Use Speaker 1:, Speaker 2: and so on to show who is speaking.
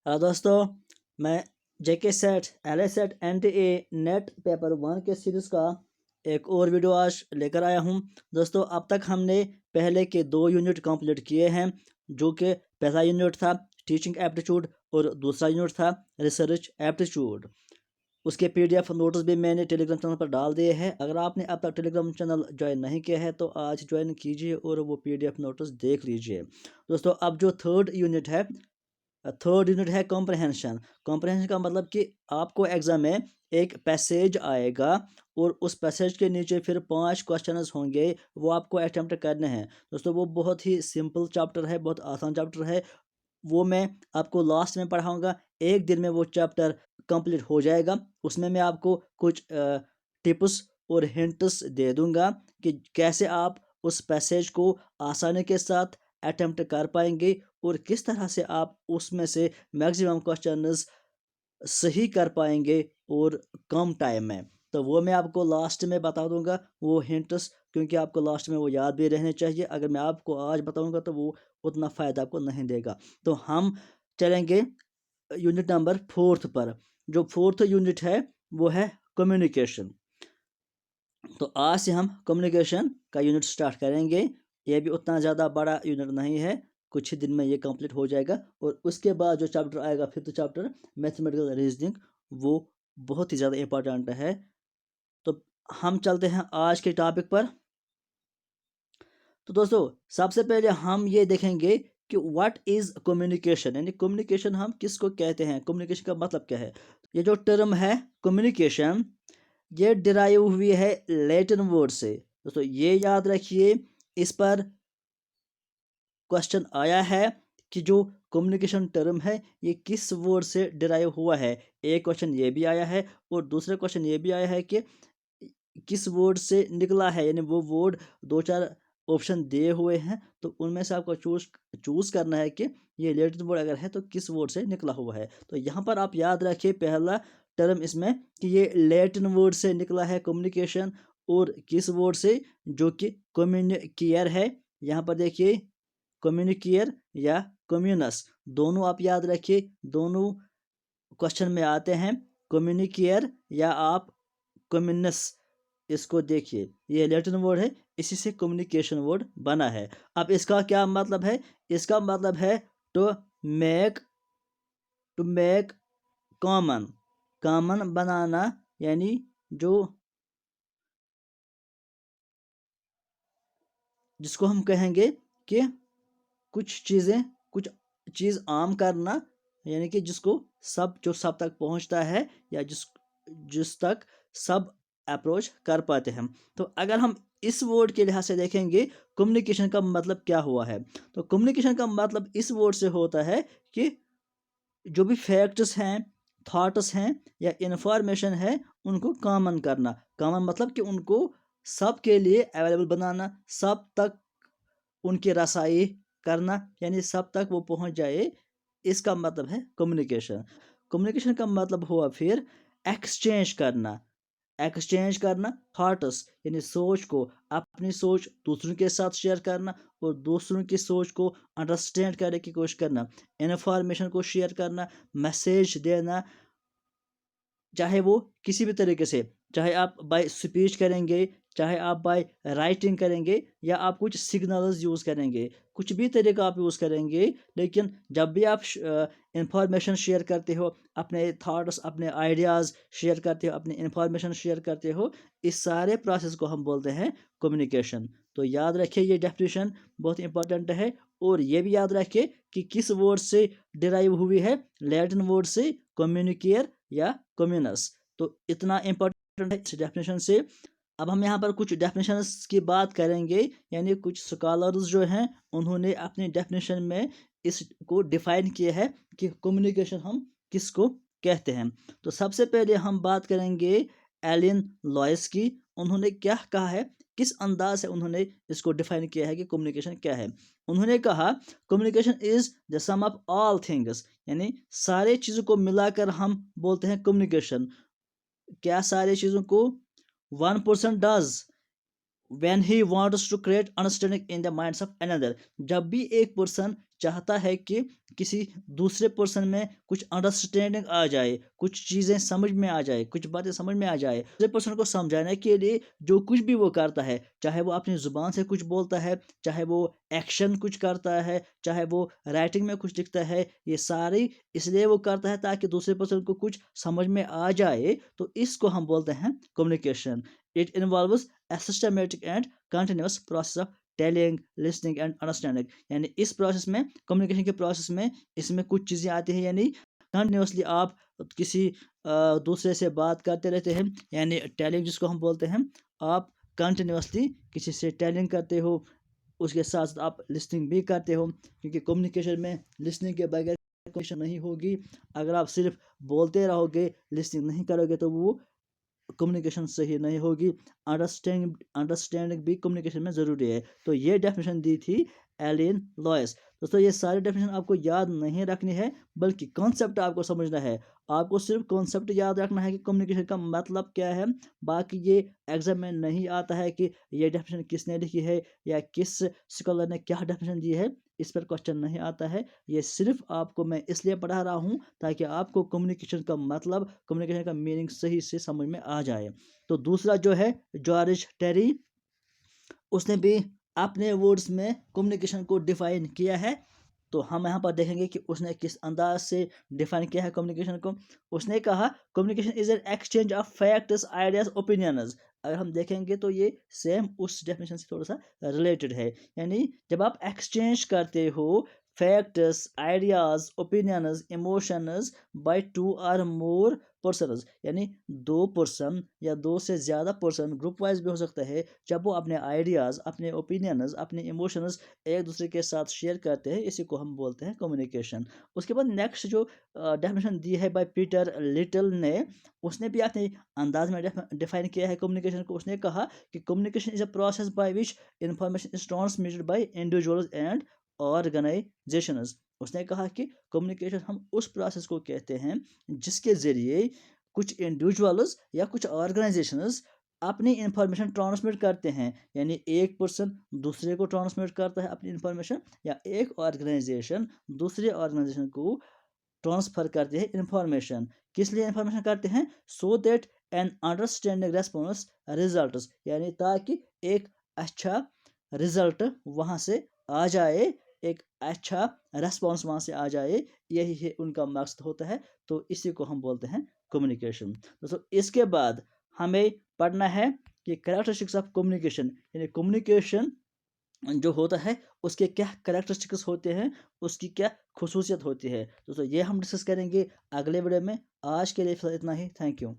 Speaker 1: Hello दोस्तों, मैं JK SET L S SET N T A NET paper 1 के series का एक और वीडियो आज लेकर आया हूं। दोस्तों, अब तक हमने पहले के 2 यूनिट कंप्लीट किए हैं, जो कि पहला यूनिट था टीचिंग एप्टीट्यूड और दूसरा यूनिट था रिसर्च एप्टीट्यूड। उसके पीडीएफ नोट्स भी मैंने टेलीग्राम चैनल पर डाल दिए हैं। अगर आपने अब तक टेलीग्राम चैनल ज्वाइन नहीं किया है तो आज ज्वाइन कीजिए और वो पीडीएफ नोट्स देख लीजिए। दोस्तों, अब जो थर्ड यूनिट है कॉम्प्रहेंशन। कॉम्प्रहेंशन का मतलब कि आपको एग्जाम में एक पैसेज आएगा और उस पैसेज के नीचे फिर 5 क्वेश्चंस होंगे, वो आपको अटेम्प्ट करने हैं। दोस्तों, वो बहुत ही सिंपल चैप्टर है, बहुत आसान चैप्टर है। वो मैं आपको लास्ट में पढ़ाऊंगा। एक दिन में वो चैप्टर कंप्लीट हो जाएगा। उसमें मैं आपको कुछ टिप्स और हिंट्स दे दूंगा कि कैसे आप उस पैसेज को आसानी के साथ अटेम्प्ट कर पाएंगे और किस तरह से आप उसमें से मैक्सिमम क्वेश्चंस सही कर पाएंगे और कम टाइम में। तो वो मैं आपको लास्ट में बता दूंगा वो हिंट्स, क्योंकि आपको लास्ट में वो याद भी रहने चाहिए। अगर मैं आपको आज बताऊंगा तो वो उतना फ़ायदा आपको नहीं देगा। तो हम चलेंगे यूनिट नंबर 4 पर। जो 4th यूनिट है वो है कम्युनिकेशन। तो आज से हम कम्युनिकेशन का यूनिट स्टार्ट करेंगे। ये भी उतना ज़्यादा बड़ा यूनिट नहीं है, कुछ ही दिन में ये कंप्लीट हो जाएगा। और उसके बाद जो चैप्टर आएगा 5th चैप्टर मैथमेटिकल रीजनिंग, वो बहुत ही ज़्यादा इंपॉर्टेंट है। तो हम चलते हैं आज के टॉपिक पर। तो दोस्तों, सबसे पहले हम ये देखेंगे कि व्हाट इज़ कम्युनिकेशन, यानी कम्युनिकेशन हम किसको कहते हैं, कम्युनिकेशन का मतलब क्या है। ये जो टर्म है कम्युनिकेशन, ये डिराइव हुई है लैटिन वर्ड से। दोस्तों, ये याद रखिए, इस पर क्वेश्चन आया है कि जो कम्युनिकेशन टर्म है ये किस वर्ड से डिराइव हुआ है। एक क्वेश्चन ये भी आया है और दूसरा क्वेश्चन ये भी आया है कि किस वर्ड से निकला है, यानी वो वर्ड 2-4 ऑप्शन दिए हुए हैं, तो उनमें से आपको चूज करना है कि ये लैटिन वर्ड अगर है तो किस वर्ड से निकला हुआ है। तो यहाँ पर आप याद रखिए पहला टर्म इसमें कि ये लैटिन वर्ड से निकला है कम्युनिकेशन, और किस वर्ड से, जो कि कम्युनिकेयर है। यहाँ पर देखिए, कम्युनिकेयर या कम्युनस, दोनों आप याद रखिए, दोनों क्वेश्चन में आते हैं, कम्युनिकेयर या आप कम्युनस। इसको देखिए, ये लैटिन वर्ड है, इसी से कम्युनिकेशन वर्ड बना है। अब इसका क्या मतलब है, इसका मतलब है to make, to make common, common बनाना, यानी जो जिसको हम कहेंगे कि कुछ चीज़ आम करना, यानी कि जिसको सब तक पहुंचता है, या जिस तक सब अप्रोच कर पाते हैं। तो अगर हम इस वर्ड के लिहाज से देखेंगे कम्युनिकेशन का मतलब क्या हुआ है, तो कम्युनिकेशन का मतलब इस वर्ड से होता है कि जो भी फैक्ट्स हैं, थॉट्स हैं या इंफॉर्मेशन है, उनको कॉमन करना। कॉमन मतलब कि उनको सब के लिए अवेलेबल बनाना, सब तक उनकी रसाई करना, यानी सब तक वो पहुंच जाए। इसका मतलब है कम्युनिकेशन। कम्युनिकेशन का मतलब हुआ फिर एक्सचेंज करना। एक्सचेंज करना थॉट्स, यानी सोच को, अपनी सोच दूसरों के साथ शेयर करना और दूसरों की सोच को अंडरस्टैंड करने की कोशिश करना, इन्फॉर्मेशन को शेयर करना, मैसेज देना, चाहे वो किसी भी तरीके से, चाहे आप बाय स्पीच करेंगे, चाहे आप बाय राइटिंग करेंगे, या आप कुछ सिग्नल्स यूज़ करेंगे, कुछ भी तरीका आप यूज़ करेंगे। लेकिन जब भी आप इंफॉर्मेशन शेयर करते हो, अपने थॉट्स, अपने आइडियाज़ शेयर करते हो, अपनी इंफॉर्मेशन शेयर करते हो, इस सारे प्रोसेस को हम बोलते हैं कम्युनिकेशन। तो याद रखिए, ये डेफिनेशन बहुत इंपॉर्टेंट है। और ये भी याद रखिए कि किस वर्ड से डिराइव हुई है, लैटिन वर्ड से कम्युनिकेयर या कम्युनस। तो इतना इंपॉर्टेंट है इस डेफिनेशन से। अब हम यहाँ पर कुछ डेफिनेशंस की बात करेंगे, यानी कुछ स्कॉलर्स जो हैं उन्होंने अपनी डेफिनेशन में इसको डिफाइन किया है कि कम्युनिकेशन हम किसको कहते हैं। तो सबसे पहले हम बात करेंगे एलिन लॉयस की। उन्होंने क्या कहा है, किस अंदाज से उन्होंने इसको डिफाइन किया है कि कम्युनिकेशन क्या है। उन्होंने कहा communication is the sum of all things, यानी सारे चीज़ों को मिलाकर हम बोलते हैं कम्युनिकेशन। क्या सारे चीज़ों को, 1% does, when he wants to create understanding in the minds of another, जब भी एक पर्सन चाहता है कि किसी दूसरे पर्सन में कुछ अंडरस्टैंडिंग आ जाए, कुछ चीज़ें समझ में आ जाए, कुछ बातें समझ में आ जाए, दूसरे पर्सन को समझाने के लिए जो कुछ भी वो करता है, चाहे वो अपनी ज़ुबान से कुछ बोलता है, चाहे वो एक्शन कुछ करता है, चाहे वो राइटिंग में कुछ लिखता है, ये सारी इसलिए वो करता है ताकि दूसरे पर्सन को कुछ समझ में आ जाए, तो इसको हम बोलते हैं communication. It involves a systematic and continuous process of telling, listening and understanding, यानी इस प्रोसेस में, कम्युनिकेशन के प्रोसेस में इसमें कुछ चीज़ें आती हैं, यानी कंटिन्यूसली आप किसी दूसरे से बात करते रहते हैं, यानी टेलिंग जिसको हम बोलते हैं, आप कंटिन्यूसली किसी से टेलिंग करते हो, उसके साथ साथ आप लिसनिंग भी करते हो, क्योंकि कम्युनिकेशन में लिसनिंग के बगैर कम्युनिकेशन नहीं होगी। अगर आप सिर्फ बोलते रहोगे, लिसनिंग नहीं करोगे, तो वो कम्युनिकेशन सही नहीं होगी। अंडरस्टैंडिंग भी कम्युनिकेशन में ज़रूरी है। तो ये डेफिनेशन दी थी एलियन लॉयस। दोस्तों ये सारी डेफिनेशन आपको याद नहीं रखनी है, बल्कि कॉन्सेप्ट आपको समझना है। आपको सिर्फ कॉन्सेप्ट याद रखना है कि कम्युनिकेशन का मतलब क्या है। बाकी ये एग्जाम में नहीं आता है कि ये डेफिनेशन किसने लिखी है या किस स्कॉलर ने क्या डेफिनेशन दी है, इस पर क्वेश्चन नहीं आता है। ये सिर्फ आपको मैं इसलिए पढ़ा रहा हूँ ताकि आपको कम्युनिकेशन का मतलब, कम्युनिकेशन का मीनिंग सही से समझ में आ जाए। तो दूसरा जो है जॉर्ज टेरी, उसने भी अपने वर्ड्स में कम्युनिकेशन को डिफाइन किया है। तो हम यहाँ पर देखेंगे कि उसने किस अंदाज से डिफाइन किया है कम्युनिकेशन को। उसने कहा communication is an exchange of facts, ideas, opinions. अगर हम देखेंगे तो ये सेम उस डेफिनेशन से थोड़ा सा रिलेटेड है, यानी जब आप एक्सचेंज करते हो facts, ideas, opinions, emotions by two और मोर पर्सनस, यानी दो पर्सन या दो से ज़्यादा पर्सन, ग्रुप वाइज भी हो सकता है, जब वो अपने आइडियाज़, अपने ओपिनियंस, अपने इमोशंस एक दूसरे के साथ शेयर करते हैं, इसी को हम बोलते हैं कम्युनिकेशन। उसके बाद नेक्स्ट जो डेफिनेशन दी है बाय पीटर लिटिल ने, उसने भी अपने अंदाज में डिफाइन किया है कम्युनिकेशन को। उसने कहा कि communication is a process by which information is transmitted by individuals and organisations. उसने कहा कि कम्युनिकेशन हम उस प्रोसेस को कहते हैं जिसके ज़रिए कुछ इंडिविजुअल्स या कुछ ऑर्गेनाइजेशंस अपनी इंफॉर्मेशन ट्रांसमिट करते हैं, यानी एक पर्सन दूसरे को ट्रांसमिट करता है अपनी इंफॉर्मेशन, या एक ऑर्गेनाइजेशन दूसरे ऑर्गेनाइजेशन को ट्रांसफ़र करते हैं इंफॉर्मेशन। किस लिए इंफॉर्मेशन करते हैं? So that an understanding response results, यानी ताकि एक अच्छा रिजल्ट वहाँ से आ जाए, एक अच्छा रेस्पॉन्स वहाँ से आ जाए, यही है उनका मकसद होता है। तो इसी को हम बोलते हैं कम्युनिकेशन। दोस्तों इसके बाद हमें पढ़ना है कि कैरेक्टरिस्टिक्स ऑफ कम्युनिकेशन, यानी कम्युनिकेशन जो होता है उसके क्या कैरेक्टरिस्टिक्स होते हैं, उसकी क्या खुसूसियत होती है। दोस्तों ये हम डिस्कस करेंगे अगले वीडियो में। आज के लिए फिलहाल इतना ही। Thank you.